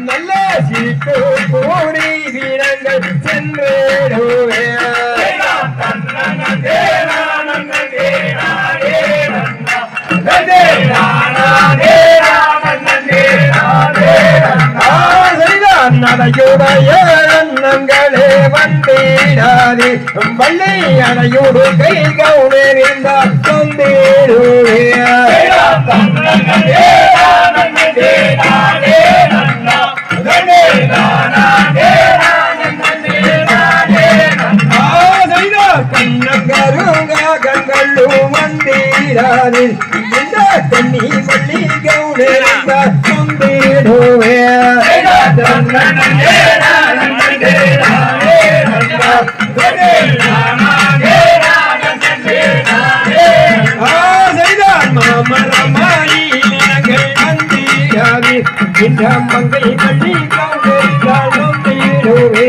நல்ல சீட்டு கூடி வீரங்கள் சென்றேடுவே நடையுடைய எண்ணங்களே வந்தீடாதே வள்ளி அணையோடு கை கவுனறிந்தால் சொந்தேடுவே கண்ணங்களும் வந்தீடாதே இந்த தண்ணி வள்ளி கவுனறிந்தால் சொந்தேடுவே இந்த மங்கை Valli கவுனறிந்தால் சொந்தேடுவே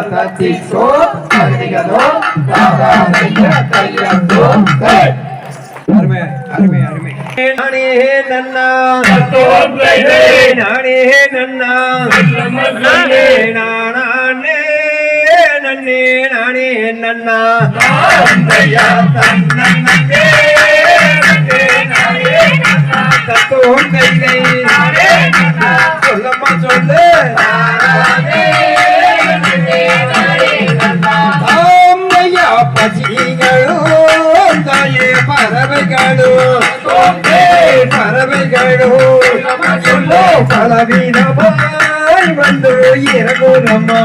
Tatico, Armigado, Arme, Arme, Arme. Nani Nana, Nani Nana, Nani Nana, Nani Nani Nana, பலவீனமாய் வந்து இறங்குறம்மா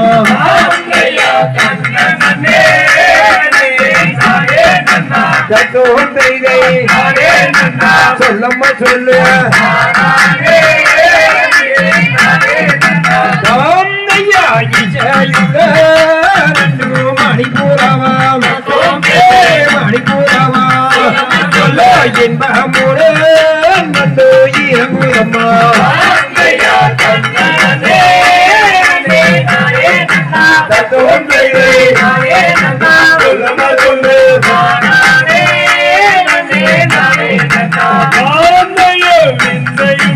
சொல்லம்மா சொல்லு மணிப்பூராவா மணிப்பூராவா என்பகமுடு வந்து இறங்குறம்மா சொல்லு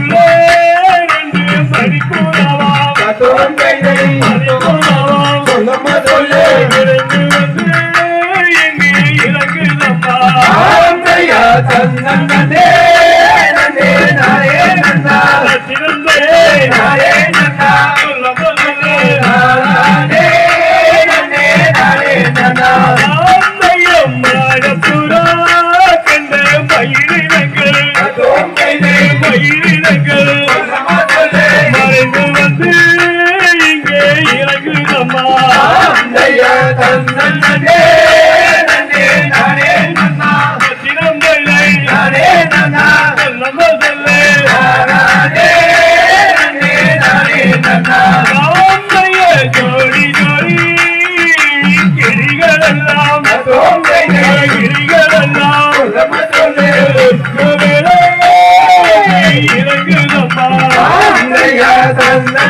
ஆந்தையா தன்னே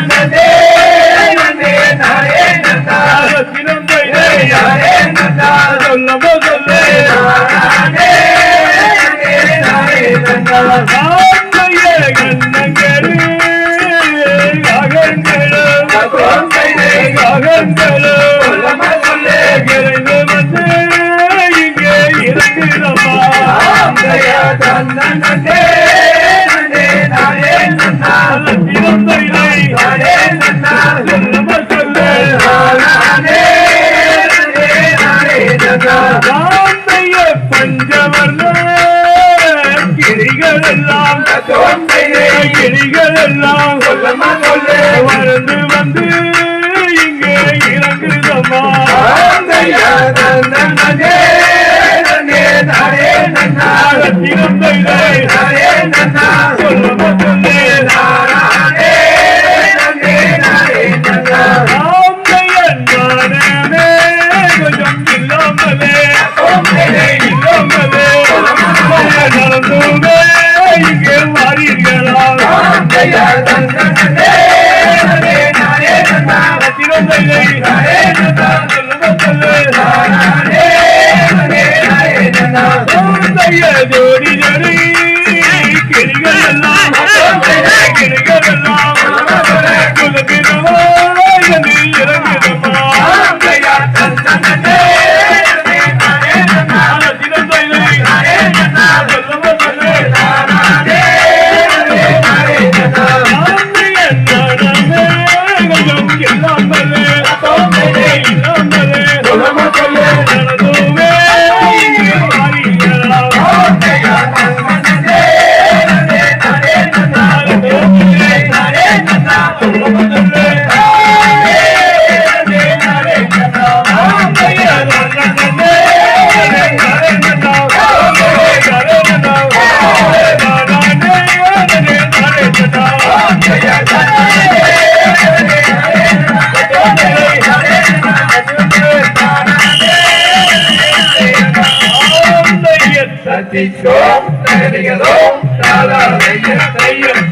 நன்னே நானே நன்னா நானே நன்னா சொல்லமோ சொல்லு நானே நானே நன்னா ஆந்தையே கண்ணங்களு அகங்களு கோந்தையே அகங்களு சொல்லமா சொல்லு இறைந்து வந்து இங்கே இறங்குதம்மா ஆந்தையா தன்னே நன்னே நானே நன்னா திறந்தையை நானே நன்னா சொல்லமோ சொல்லு நானே நானே நன்னா ஆந்தைய பஞ்சவர்ண கிளிகள் எல்லாம் கோந்தையே கிளிகள் எல்லாம் சொல்லமா சொல்லு வளர்ந்து வந்து இங்கே இறங்குதம்மா ஆந்தையா தன்னே நன்னே நானே நன்னா திறந்தையை நானே நன்னா சொல்லமோ சொல்லு நானே நானே நன்னா ஆந்தையன் நானே கொஞ்சம் இல்லாமலே கோந்தையே இல்லாமலே நடந்துமே இங்கே மாறீர்களா ஆந்தையா தன்னே நானே நன்னா திறந்தையை நானே நன்னா சொல்லமோ சொல்லு நானே நானே நன்னா ஆந்தைய ஜோடி ஜோடி கிளிகள் எல்லாம் கிளிகள் எல்லாம் குலபினவா என்று இறங்குதம்மா ஆந்தையா தன்னே நானே நன்னா திறந்தையை நானே நன்னா சொல்லமோ சொல்லு நானே நானே நன்னா ஆந்தையன் நானே கொஞ்சம் இல்லாமலே இல்லாமலே சொல்லமா சொல்லு நடந்துமே இங்கே மாறீர்களா ஆந்தையா தன்னே நானே நன்னா நானே நன்னா சொல்லமோ சொல்லு சத்திச்சோம் தகதிகளோ தாதா தையம் தையம்